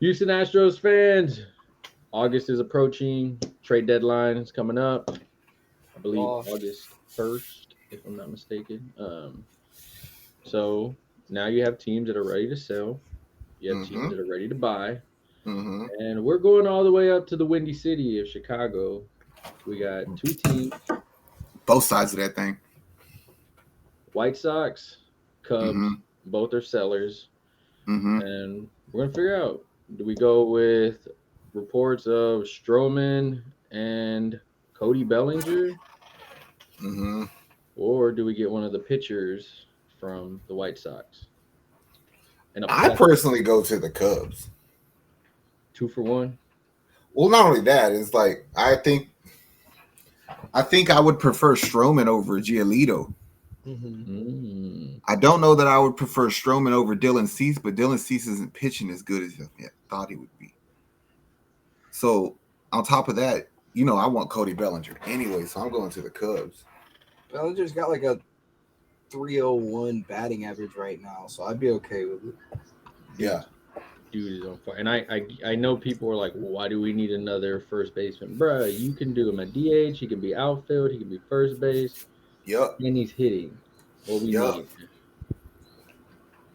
Houston Astros fans, August is approaching. Trade deadline is coming up. I believe Oh, August 1st, if I'm not mistaken. So now you have teams that are ready to sell. You have teams Mm-hmm. that are ready to buy. Mm-hmm. And we're going all the way up to the Windy City of Chicago. We got two teams, Both sides of that thing. White Sox, Mm-hmm. Cubs, both are sellers. Mm-hmm. And we're going to figure out, do we go with reports of Stroman and Cody Bellinger? Mm-hmm. Or do we get one of the pitchers from the White Sox and a I plethora? personally go to the Cubs. 2 for 1. Well, not only that, it's like I think I would prefer Stroman over Giolito. hmm Mm. I don't know that I would prefer Stroman over Dylan Cease, but Dylan Cease isn't pitching as good as I thought he would be. So on top of that, I want Cody Bellinger anyway, so I'm going to the Cubs. Bellinger's got like a 301 batting average right now, so I'd be okay with it. Yeah. Dude is on fire. And I know people are like, well, why do we need another first baseman? Bruh, you can do him at DH. He can be outfield. He can be first base. Yep. And he's hitting what we Yep. need. I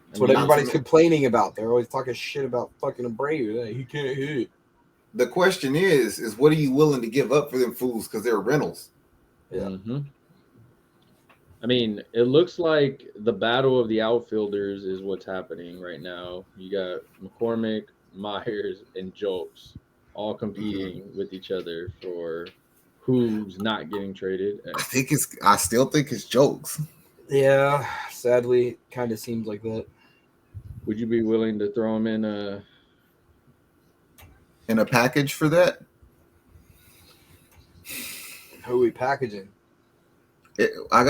That's what mean, Not to everybody's men- complaining about. They're always talking shit about fucking Abreu. He can't hit. the question is what are you willing to give up for them fools because they're rentals? Yeah. I mean, it looks like the battle of the outfielders is what's happening right now. You got McCormick, Myers, and Jolks all Mm-hmm. competing with each other for who's not getting traded. I still think it's jokes. Yeah, sadly, kind of seems like that. Would you be willing to throw him in In a package for that, Who are we packaging?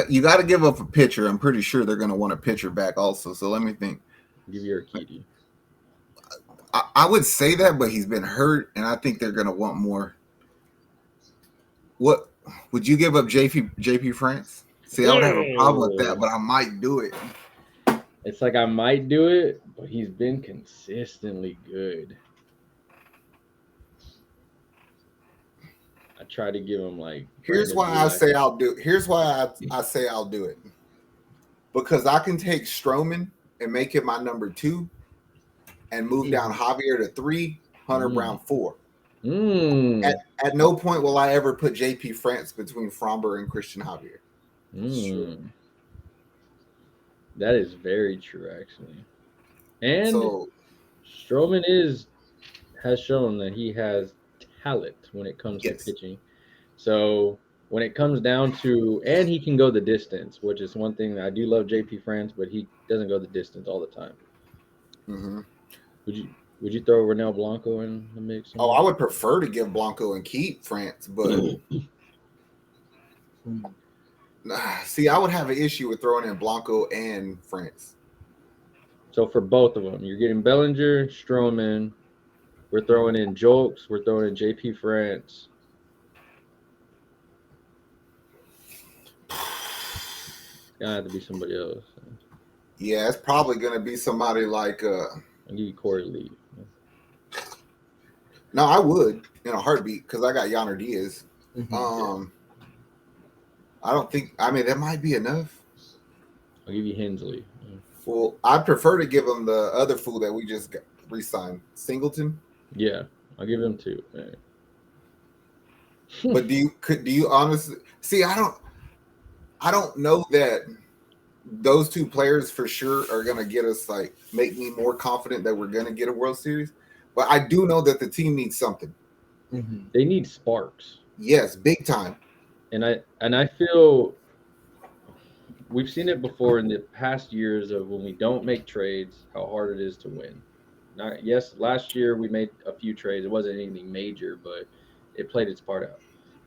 you got to give up a pitcher. I'm pretty sure they're going to want a pitcher back also. So let me think. give you Urquidy? I would say that, but he's been hurt, and I think they're going to want more. What would you give up, JP France? See, I would have a problem with that, Oh, but I might do it. it's like I might do it, but he's been consistently good. I try to give him like Here's Brandon why I Black. say I'll do. Here's why I say I'll do it because I can take Stroman and make him my number 2, and move down Javier to 3, Hunter Mm. Brown 4. Mm. At no point will I ever put JP France between Fromber and Christian Javier. That's true. Mm. That is very true, actually. And So Stroman has shown that he has talent when it comes to yes, pitching. So when it comes down to, and he can go the distance, which is one thing that I do love JP France, but he doesn't go the distance all the time. mm-hmm. Would you would you throw Renel Blanco in the mix I somewhere? would prefer to give Blanco and keep France, but see, I would have an issue with throwing in Blanco and France. So for both of them, you're getting Bellinger, Stroman. We're throwing in Jolks. We're throwing in JP France. It's gonna have to be somebody else. Yeah, it's probably going to be somebody like. I'll give you Corey Lee. No, I would in a heartbeat because I got Yonder Diaz. Mhm. I don't think. I mean, that might be enough. I'll give you Hensley. Well, I'd prefer to give him the other fool that we just re-signed, Singleton. Yeah, I'll give him 2. But do you honestly see? I don't know that those 2 players for sure are going to get us make me more confident that we're going to get a World Series. But I do know that the team needs something. Mm-hmm. They need sparks, Yes, big time. and I feel we've seen it before in the past years of when we don't make trades, how hard it is to win. Not yes, last year we made a few trades. It wasn't anything major, but it played its part out.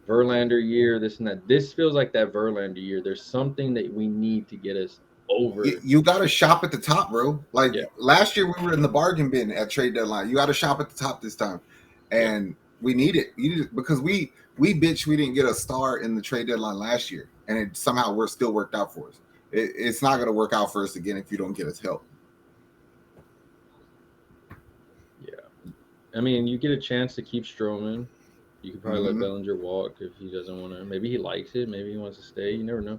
Verlander year, this and that. This feels like that Verlander year. There's something that we need to get us over. You got to shop at the top, bro. Like Yeah, last year, we were in the bargain bin at trade deadline. You got to shop at the top this time, yeah. and we need it. You need it because we bitch we didn't get a star in the trade deadline last year, and it somehow we're still worked out for us. It's not going to work out for us again if you don't get us help. Yeah. I mean, you get a chance to keep Stroman. You could probably let Mhm. Bellinger walk if he doesn't want to. Maybe he likes it. Maybe he wants to stay. You never know.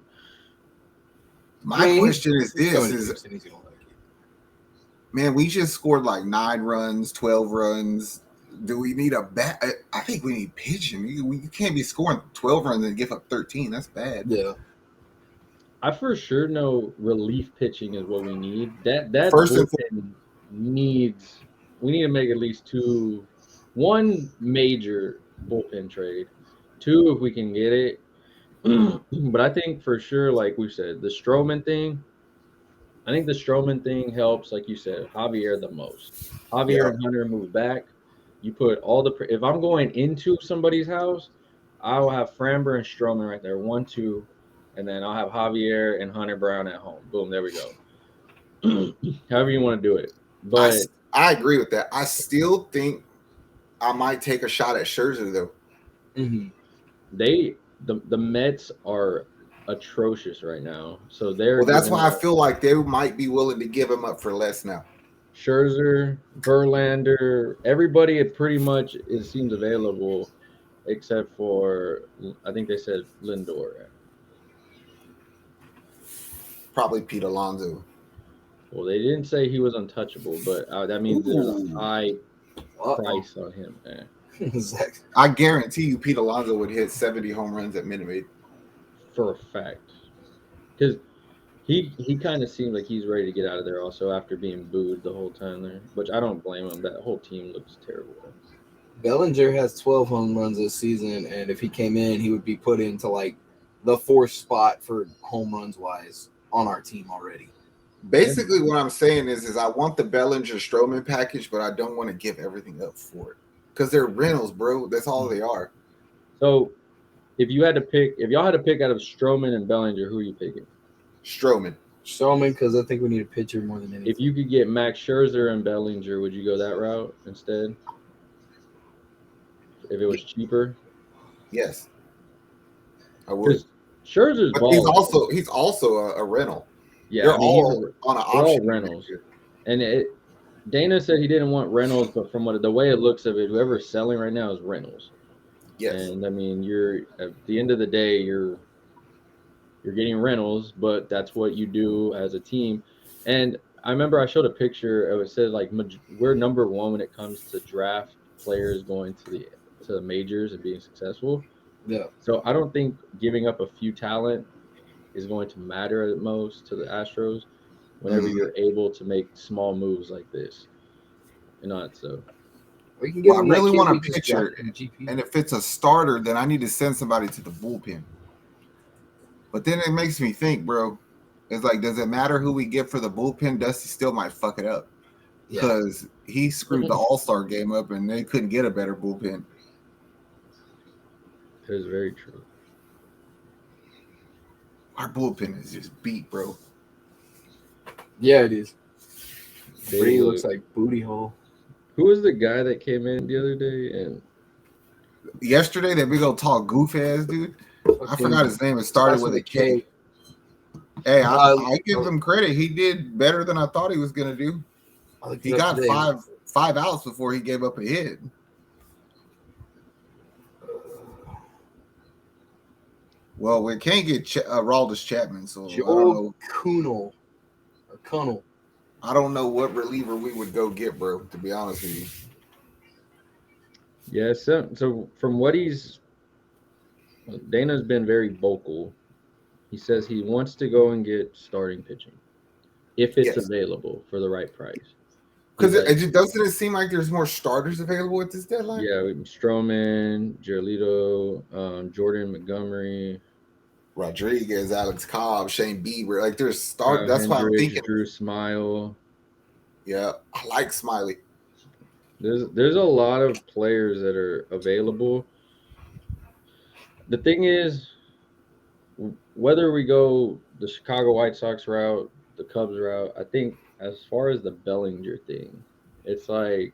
My question is he's this: coming to is Houston, he's gonna like it. man, we just scored like 9 runs, 12 runs. Do we need a bat? I think we need pitching. You can't be scoring 12 runs and give up 13. That's bad. Yeah. I for sure know relief pitching is what we need. That First and bullpen needs. We need to make at least one major bullpen trade. Two, if we can get it. But I think for sure, like we said, the Stroman thing. I think the Stroman thing helps, like you said, Javier the most. yeah, Javier and Hunter move back. You put all the. If I'm going into somebody's house, I will have Framber and Stroman right there, 1-2, and then I'll have Javier and Hunter Brown at home. Boom, there we go. However you want to do it, I but I agree with that. I still think I might take a shot at Scherzer though. Mm-hmm. the Mets are atrocious right now, so they're Well, that's giving why I up feel like they might be willing to give him up for less now. Scherzer, Verlander, everybody pretty much it seems available except for I think they said Lindor. Probably Pete Alonso. Well, they didn't say he was untouchable, but that means there's a Ooh. high Uh-oh. price on him, man. Zach. I guarantee you, Pete Alonso would hit 70 home runs at Minute Maid. For a fact, because he kind of seems like he's ready to get out of there. Also, after being booed the whole time there, which I don't blame him. That whole team looks terrible. Bellinger has 12 home runs this season, and if he came in, he would be put into like the 4th spot for home runs wise on our team already. Basically, what I'm saying is I want the Bellinger Stroman package, but I don't want to give everything up for it because they're rentals, bro. That's all they are. So, if y'all had to pick out of Stroman and Bellinger, who are you picking? Stroman. Stroman, because I think we need a pitcher more than anything. If you could get Max Scherzer and Bellinger, would you go that route instead? If it was cheaper, Yes, I would. because Scherzer's But balling. he's also a rental. Yeah, They're I mean all on an they're all option. rentals, and Dana said he didn't want rentals, but from the way it looks of it, whoever's selling right now is rentals. Yes. And I mean, you're at the end of the day, you're getting rentals, but that's what you do as a team. And I remember I showed a picture. It said like we're number one when it comes to draft players going to the majors and being successful. Yeah. So I don't think giving up a few talent is going to matter at most to the Astros whenever you're able to make small moves like this. So We can give Well, I him that really kid want we a just pitcher, drafted in GP. and if it's a starter, then I need to send somebody to the bullpen. But then it makes me think, bro. It's like, does it matter who we get for the bullpen? Dusty still might fuck it up Yeah. because he screwed the All-Star game up, and they couldn't get a better bullpen. that is very true. Our bullpen is just beat, bro. Yeah, it is. They Brady look- looks like booty hole. Who was the guy that came in the other day? And Yesterday, that big old tall goof ass dude. I forgot his name. It started with a K. Hey, I give him credit. He did better than I thought he was gonna do. He got five outs before he gave up a hit. Well, we can't get Raldis Chapman, so I don't know. Kunnel. I don't know what reliever we would go get, bro. To be honest with you. yeah, so from what Dana's been very vocal. He says he wants to go and get starting pitching if it's available for the right price. Because doesn't it seem like there's more starters available at this deadline? Yeah, Stroman, Giolito, Jordan Montgomery, Rodriguez, Alex Cobb, Shane Bieber. Like there's start. That's why I'm thinking. Drew Smile. Yeah, I like Smiley. There's a lot of players that are available. The thing is, whether we go the Chicago White Sox route, the Cubs route, I think as far as the Bellinger thing, it's like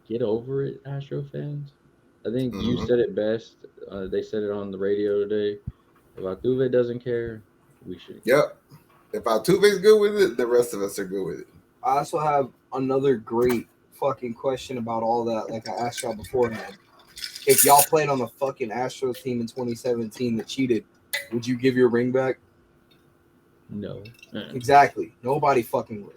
get over it, Astro fans. I think you said it best. They said it on the radio today. If Altuve doesn't care, we should. Yep. If Altuve's good with it, the rest of us are good with it. I also have another great fucking question about all that, like I asked y'all beforehand. If y'all played on the fucking Astros team in 2017 that cheated, would you give your ring back? No. Exactly. Nobody fucking would.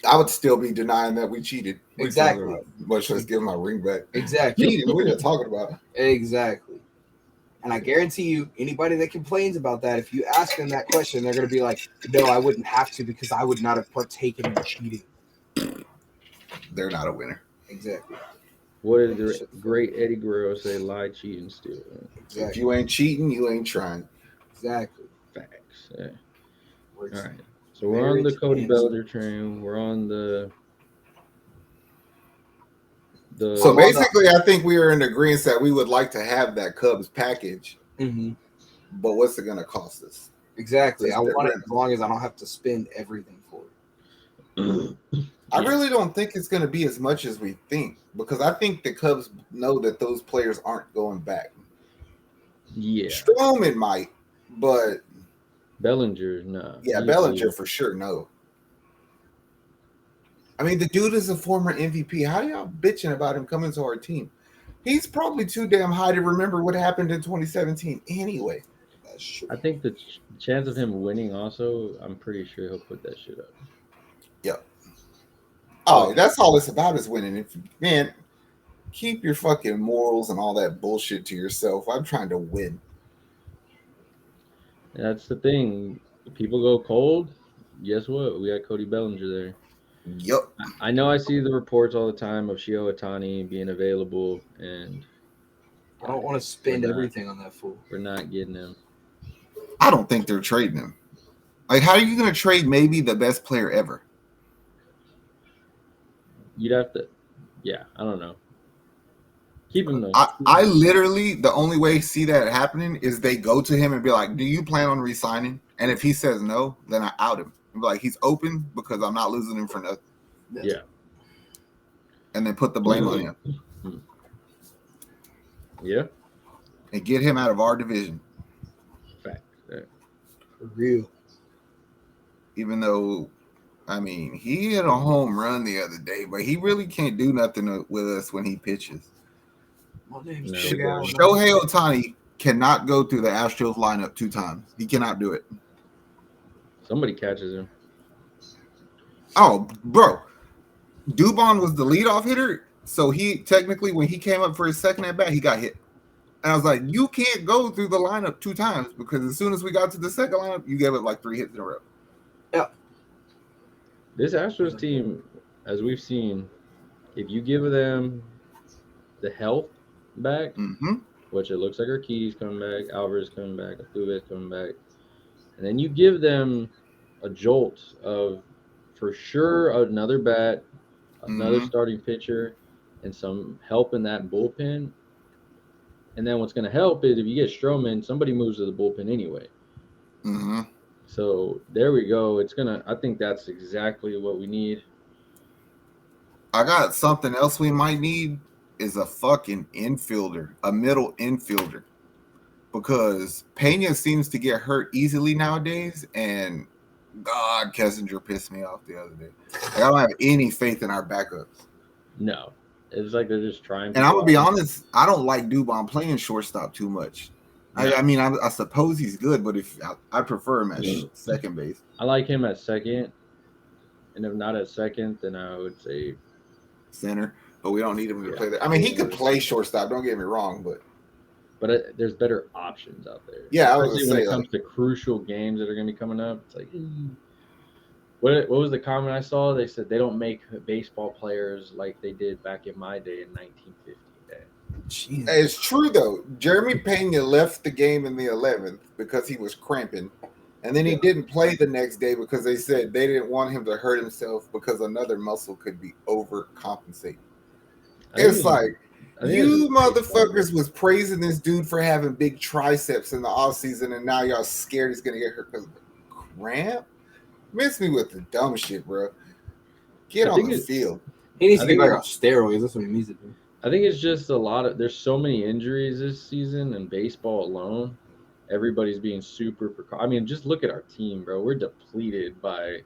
I would still be denying that we cheated. Exactly. Much less give my ring back. Exactly. Cheating? What are you talking about? Exactly. And I guarantee you, anybody that complains about that, if you ask them that question, they're going to be like, no, I wouldn't have to because I would not have partaken in cheating. They're not a winner. Exactly. What did the great Eddie Guerrero say? Lie, cheat, and steal. Exactly. If you ain't cheating, you ain't trying. Exactly. Facts. Yeah. All Works. right. So we're on the Cody Bellinger train. We're on the. So basically, I think we are in agreement that we would like to have that Cubs package. Mm-hmm. But what's it going to cost us? Exactly. I want it as long as I don't have to spend everything for it. I really don't think it's going to be as much as we think because I think the Cubs know that those players aren't going back. Yeah. Stroman might, but Bellinger, no. Yeah, Bellinger for sure, no. I mean, the dude is a former MVP. How y'all bitching about him coming to our team? He's probably too damn high to remember what happened in 2017 anyway. That's true. I think the chance of him winning also, I'm pretty sure he'll put that shit up. Yep. Oh, that's all it's about is winning. If man, keep your fucking morals and all that bullshit to yourself. I'm trying to win. That's the thing. If people go cold, guess what? We got Cody Bellinger there. Yep. I know I see the reports all the time of Shohei Ohtani being available, and I don't want to spend everything on that fool. We're not getting him. I don't think they're trading him. Like, how are you going to trade maybe the best player ever? You'd have to, yeah, I don't know. Keep him though. I literally, the only way I see that happening is they go to him and be like, do you plan on resigning? And if he says no, then I out him. And be like, he's open because I'm not losing him for nothing. Yeah. And then put the blame on him. Yeah. And get him out of our division. Fact. Yeah. For real. Even though, I mean, he hit a home run the other day, but he really can't do nothing with us when he pitches. My name's Shohei Ohtani cannot go through the Astros lineup 2 times. He cannot do it. Somebody catches him. Oh, bro. Dubon was the leadoff hitter, so he technically, when he came up for his second at bat, he got hit. And I was like, you can't go through the lineup 2 times because as soon as we got to the second lineup, you gave it like 3 hits in a row. Yeah. This Astros team, as we've seen, if you give them the health back, which it looks like Urquidy's coming back, Alvarez coming back, Altuve's coming back, and then you give them a jolt of, for sure, another bat, another starting pitcher, and some help in that bullpen. And then what's going to help is if you get Stroman, somebody moves to the bullpen anyway. So there we go. I think that's exactly what we need. I got something else we might need is a fucking infielder, a middle infielder. Because Pena seems to get hurt easily nowadays, and God, Kessinger pissed me off the other day. Like, I don't have any faith in our backups. No. It's like they're just trying to. And I'm going to be honest, I don't like Dubon playing shortstop too much. No. I mean, I suppose he's good, but if I prefer him at second base. I like him at second. And if not at second, then I would say center. But we don't need him to play that. I mean, he could play shortstop, don't get me wrong, but there's better options out there. Yeah, I was going to say, when it comes to crucial games that are going to be coming up, it's like, what was the comment I saw? They said they don't make baseball players like they did back in my day in 1950. Jeez. It's true, though. Jeremy Pena left the game in the 11th because he was cramping. And then he didn't play the next day because they said they didn't want him to hurt himself because another muscle could be overcompensating. It's like, you motherfuckers was praising this dude for having big triceps in the offseason, and now y'all scared he's going to get hurt because of the cramp? Miss me with the dumb shit, bro. Get on the field. He needs to get back on steroids. That's what he needs to do. I think it's just there's so many injuries this season in baseball alone. Everybody's being super I mean, just look at our team, bro. We're depleted by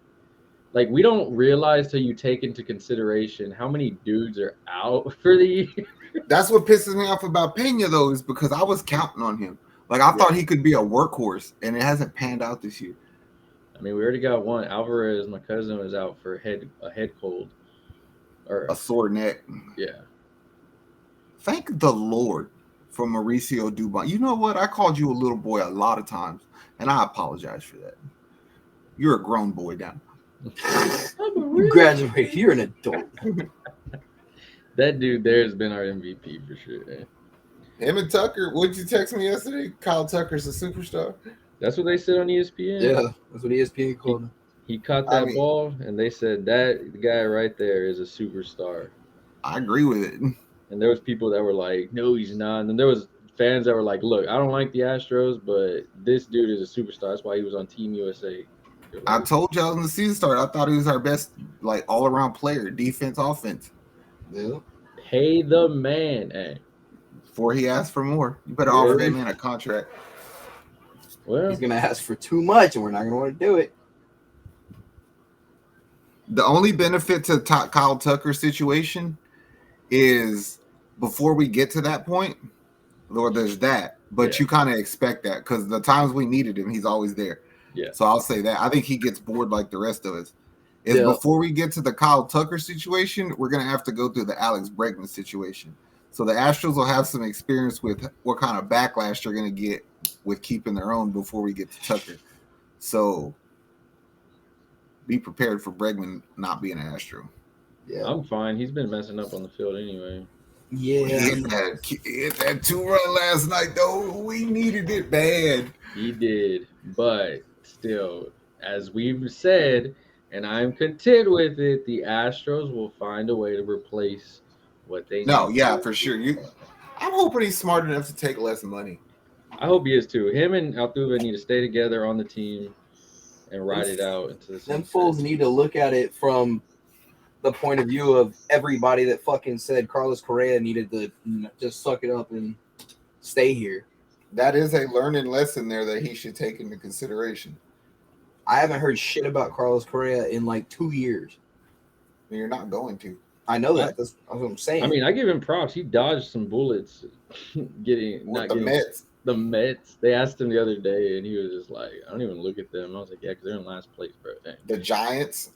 Like, we don't realize till you take into consideration how many dudes are out for the year. That's what pisses me off about Pena, though, is because I was counting on him. Like, I thought he could be a workhorse, and it hasn't panned out this year. I mean, we already got one. Alvarez, my cousin, was out for a head cold. Or A sore neck. Yeah. Thank the Lord for Mauricio Dubon. You know what? I called you a little boy a lot of times, and I apologize for that. You're a grown boy now. You graduated. You're an adult. That dude there has been our MVP for sure. Man. Him and Tucker. What'd you text me yesterday? Kyle Tucker's a superstar. That's what they said on ESPN. Yeah, that's what ESPN called him. He caught that ball, and they said that the guy right there is a superstar. I agree with it. And there was people that were like, "No, he's not." And then there was fans that were like, "Look, I don't like the Astros, but this dude is a superstar. That's why he was on Team USA." Like, I told y'all when the season started, I thought he was our best, like, all-around player, defense, offense. Yeah. Pay the man, eh? Before he asked for more, you better offer that man a contract. Well, he's gonna ask for too much, and we're not gonna want to do it. The only benefit to Kyle Tucker's situation is before we get to that point, Lord, there's that. But you kind of expect that because the times we needed him, he's always there. Yeah. So I'll say that. I think he gets bored like the rest of us. Before we get to the Kyle Tucker situation, we're going to have to go through the Alex Bregman situation. So the Astros will have some experience with what kind of backlash they're going to get with keeping their own before we get to Tucker. So be prepared for Bregman not being an Astro. Yeah, I'm fine. He's been messing up on the field anyway. Yeah. He hit that 2-run last night, though. We needed it bad. He did. But still, as we've said, and I'm content with it, the Astros will find a way to replace what they need. No, yeah, for sure. I'm hoping he's smart enough to take less money. I hope he is too. Him and Outfielder need to stay together on the team and ride it out into the Them fools need to look at it from the point of view of everybody that fucking said Carlos Correa needed to just suck it up and stay here. That is a learning lesson there that he should take into consideration. I haven't heard shit about Carlos Correa in like 2 years. You're not going to. I know that. That's what I'm saying. I mean, I give him props. He dodged some bullets Mets. The Mets. They asked him the other day, and he was just like, I don't even look at them. I was like, yeah, because they're in last place, bro. Dang. The Giants.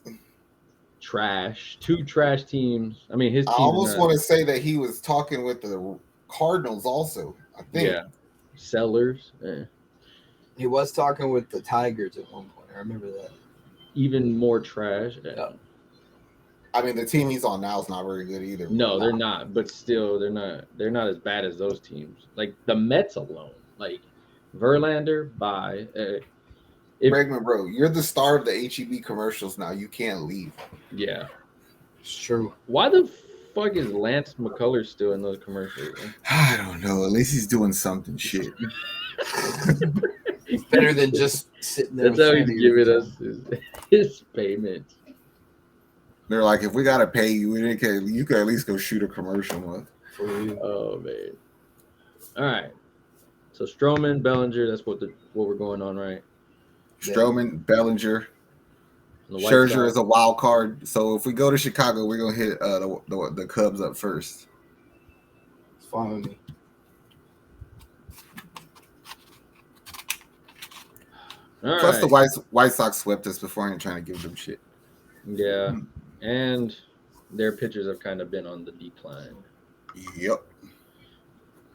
Trash. 2 trash teams. I mean, his team. I almost want to say that he was talking with the Cardinals also, I think. Yeah. Sellers. He was talking with the Tigers at one point. I remember that. Even more trash. Yeah. I mean, the team he's on now is not very good either. No, they're not. But still, they're not as bad as those teams. Like the Mets alone. Like Verlander, bye. Bregman, bro, you're the star of the HEB commercials now. You can't leave. Yeah, it's true. Why the fuck is Lance McCullers still in those commercials? I don't know. At least he's doing something shit. Better than just sitting there. That's how he's giving us his payment. They're like, if we gotta pay you, you can at least go shoot a commercial month. Oh man! All right. So Stroman, Bellinger. That's what we're going on, right? Stroman, Bellinger, Scherzer is a wild card. So if we go to Chicago, we're gonna hit the Cubs up first. It's fine with me. Plus, the White Sox swept us before. I ain't trying to give them shit. Yeah, and their pitchers have kind of been on the decline. Yep.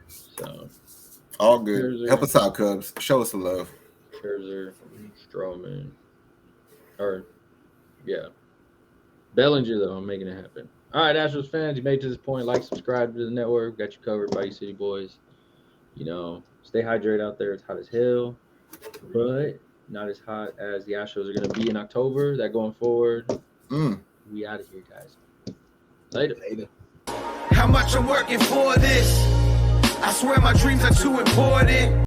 So all good. Scherzer, help us out, Cubs. Show us the love. Scherzer, Stroman, Bellinger though. I'm making it happen. All right, Astros fans, you made it to this point. Like, subscribe to the network. Got you covered by you City Boys. You know, stay hydrated out there. It's hot as hell, but not as hot as the Astros are going to be in October. That going forward. We out of here, guys. Later. How much I'm working for this? I swear my dreams are too important.